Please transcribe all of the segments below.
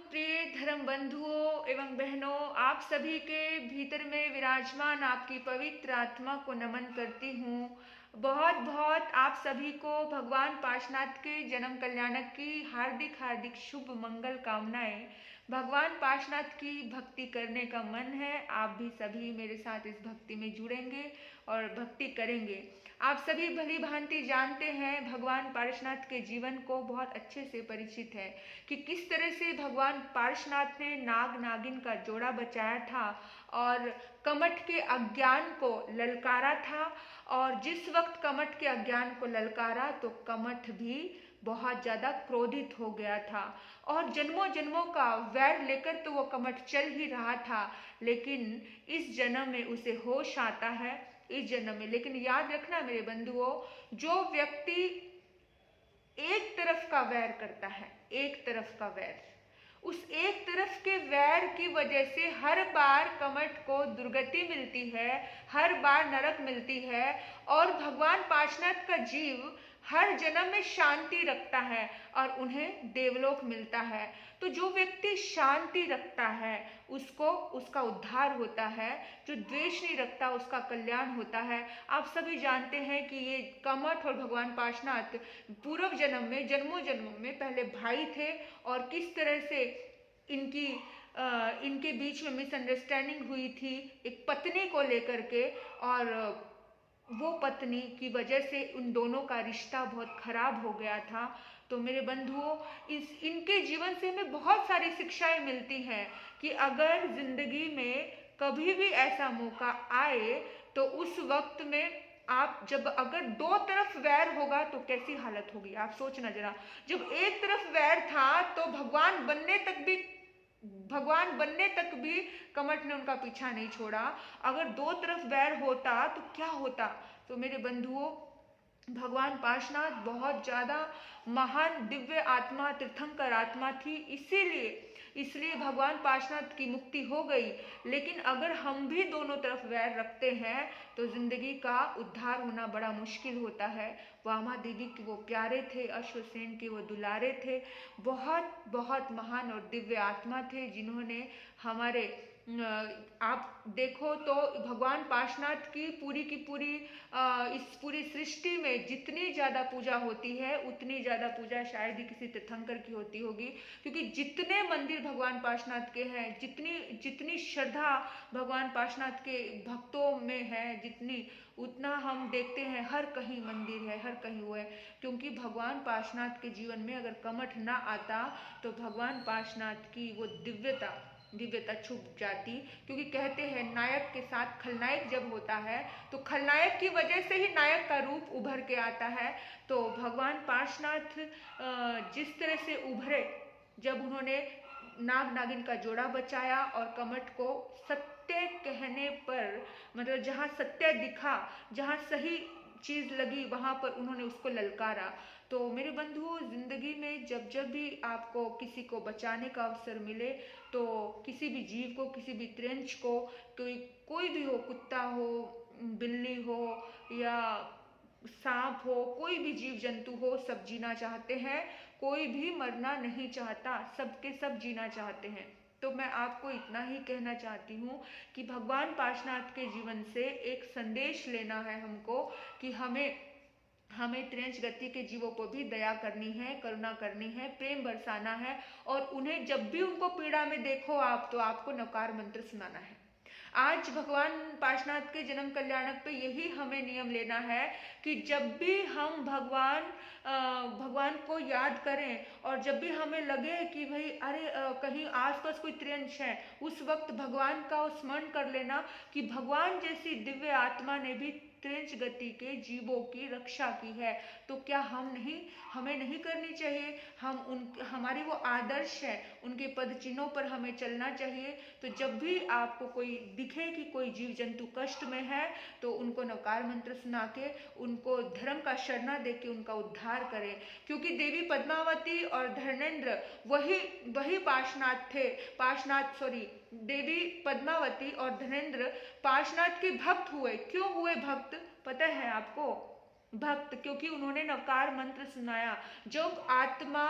प्रिय धर्म बंधुओं एवं बहनों, आप सभी के भीतर में विराजमान आपकी पवित्र आत्मा को नमन करती हूँ। बहुत बहुत आप सभी को भगवान पार्शनाथ के जन्म कल्याणक की हार्दिक हार्दिक शुभ मंगल कामनाएं। भगवान पार्शनाथ की भक्ति करने का मन है, आप भी सभी मेरे साथ इस भक्ति में जुड़ेंगे और भक्ति करेंगे। आप सभी भली भांति जानते हैं, भगवान पार्शनाथ के जीवन को बहुत अच्छे से परिचित है कि किस तरह से भगवान पार्शनाथ ने नाग नागिन का जोड़ा बचाया था और कमठ के अज्ञान को ललकारा था। और जिस वक्त कमठ के अज्ञान को ललकारा तो कमठ भी बहुत ज्यादा क्रोधित हो गया था और जन्मों जन्मों का वैर लेकर तो वो कमठ चल ही रहा था, लेकिन इस जन्म में उसे होश आता है, इस जन्म में। लेकिन याद रखना मेरे बंधुओं, जो व्यक्ति एक तरफ का वैर करता है, एक तरफ का वैर, उस एक तरफ के वैर की वजह से हर बार कमठ को दुर्गति मिलती है, हर बार नरक मिलती है और भगवान पार्शनाथ का जीव हर जन्म में शांति रखता है और उन्हें देवलोक मिलता है। तो जो व्यक्ति शांति रखता है उसको उसका उद्धार होता है, जो द्वेष नहीं रखता उसका कल्याण होता है। आप सभी जानते हैं कि ये कमठ और भगवान पार्शनाथ पूर्व जन्म में, जन्मों जन्मों में पहले भाई थे और किस तरह से इनके बीच में मिसअंडरस्टैंडिंग हुई थी एक पत्नी को लेकर के, और वो पत्नी की वजह से उन दोनों का रिश्ता बहुत खराब हो गया था। तो मेरे बंधुओं, इनके जीवन से हमें बहुत सारी शिक्षाएं मिलती हैं कि अगर जिंदगी में कभी भी ऐसा मौका आए तो उस वक्त में आप जब अगर दो तरफ वैर होगा तो कैसी हालत होगी, आप सोचना जरा। जब एक तरफ वैर था तो भगवान बनने तक भी कमठ ने उनका पीछा नहीं छोड़ा। अगर दो तरफ वैर होता तो क्या होता। तो मेरे बंधुओं, भगवान पार्शनाथ बहुत ज्यादा महान दिव्य आत्मा, तीर्थंकर आत्मा थी, इसलिए भगवान पार्शनाथ की मुक्ति हो गई। लेकिन अगर हम भी दोनों तरफ वैर रखते हैं तो जिंदगी का उद्धार होना बड़ा मुश्किल होता है। वामा देवी के वो प्यारे थे, अश्वसेन के वो दुलारे थे, बहुत बहुत महान और दिव्य आत्मा थे जिन्होंने हमारे आप देखो तो भगवान पार्शनाथ की पूरी इस पूरी सृष्टि में जितनी ज्यादा पूजा होती है उतनी ज्यादा पूजा शायद ही किसी तीर्थंकर की होती होगी, क्योंकि जितने मंदिर भगवान पार्शनाथ के हैं, जितनी श्रद्धा भगवान पार्शनाथ के भक्तों में है, उतना हम देखते हैं हर कहीं मंदिर है, हर कहीं वो है। क्योंकि भगवान पार्शनाथ के जीवन में अगर कमठ ना आता तो भगवान पार्शनाथ की वो दिव्यता छुप जाती। क्योंकि कहते हैं नायक के साथ खलनायक जब होता है तो खलनायक की वजह से ही नायक का रूप उभर के आता है। तो भगवान पार्शनाथ जिस तरह से उभरे जब उन्होंने नाग नागिन का जोड़ा बचाया और कमठ को सत्य कहने पर, मतलब जहाँ सत्य दिखा, जहाँ सही चीज लगी वहां पर उन्होंने उसको ललकारा। तो मेरे बंधुओं, जिंदगी में जब जब भी आपको किसी को बचाने का अवसर मिले तो किसी भी जीव को, किसी भी त्रेंच को, तो कोई भी हो, कुत्ता हो, बिल्ली हो या सांप हो, कोई भी जीव जंतु हो, सब जीना चाहते हैं। कोई भी मरना नहीं चाहता, सबके सब जीना चाहते हैं। तो मैं आपको इतना ही कहना चाहती हूँ कि भगवान पार्शनाथ के जीवन से एक संदेश लेना है हमको कि हमें त्रेंच गति के जीवों को भी दया करनी है, करुणा करनी है, प्रेम बरसाना है और उन्हें जब भी उनको पीड़ा में देखो आप तो आपको नकार मंत्र सुनाना है। आज भगवान पार्शनाथ के जन्म कल्याणक पे यही हमें नियम लेना है कि जब भी हम भगवान को याद करें और जब भी हमें लगे कि भाई अरे कहीं आसपास कोई त्रेंच है, उस वक्त भगवान का स्मरण कर लेना कि भगवान जैसी दिव्य आत्मा ने भी त्रेंच गति के जीवों की रक्षा की है। तो क्या हमें नहीं करनी चाहिए। हमारी वो आदर्श है, उनके पद चिन्हों पर हमें चलना चाहिए। तो जब भी आपको कोई दिखे कि कोई जीव जंतु कष्ट में है तो उनको नकार मंत्र सुना के, उनको धर्म का शरणा दे के उनका उद्धार करें। क्योंकि देवी पद्मावती और धर्मेंद्र वही देवी पद्मावती और धर्मेंद्र पार्शनाथ के भक्त हुए। क्यों हुए भक्त पता है आपको? भक्त क्योंकि उन्होंने नकार मंत्र सुनाया। जब आत्मा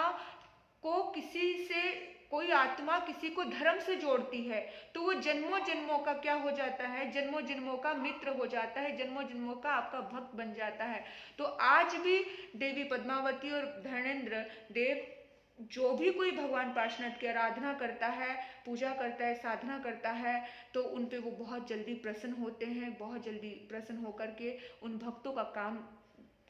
को किसी से कोई आत्मा किसी को धर्म से जोड़ती है तो वो जन्मों जन्मों का क्या हो जाता है, जन्मों जन्मों का मित्र हो जाता है, जन्मों जन्मों का आपका भक्त बन जाता है। तो आज भी देवी पद्मावती और धर्मेंद्र देव, जो भी कोई भगवान पार्शनाथ की आराधना करता है, पूजा करता है, साधना करता है, तो उन पे वो बहुत जल्दी प्रसन्न होते हैं, बहुत जल्दी प्रसन्न होकर के उन भक्तों का काम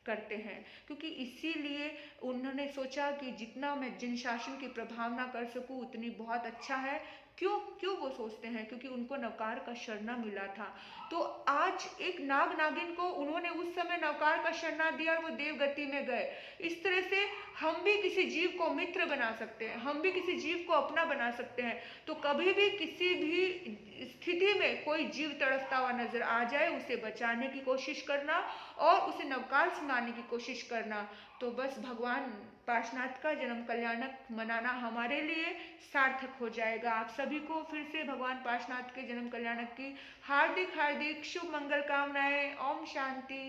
करते हैं। क्योंकि इसीलिए उन्होंने सोचा कि जितना मैं जिन शासन की प्रभावना कर सकूं उतनी बहुत अच्छा है। क्यों क्यों वो सोचते हैं, क्योंकि उनको नवकार का शरणा मिला था। तो आज एक नाग नागिन को उन्होंने उस समय नवकार का शरणा दिया और वो देवगति में गए। इस तरह से हम भी किसी जीव को मित्र बना सकते हैं, हम भी किसी जीव को अपना बना सकते हैं। तो कभी भी किसी भी स्थिति में कोई जीव तड़पता हुआ नजर आ जाए, उसे बचाने की कोशिश करना और उसे नवकार सुनाने की कोशिश करना। तो बस भगवान पार्शनाथ का जन्म कल्याणक मनाना हमारे लिए सार्थक हो जाएगा। आप सभी को फिर से भगवान पार्शनाथ के जन्म कल्याणक की हार्दिक हार्दिक शुभ मंगल कामनाएं। ओम शांति।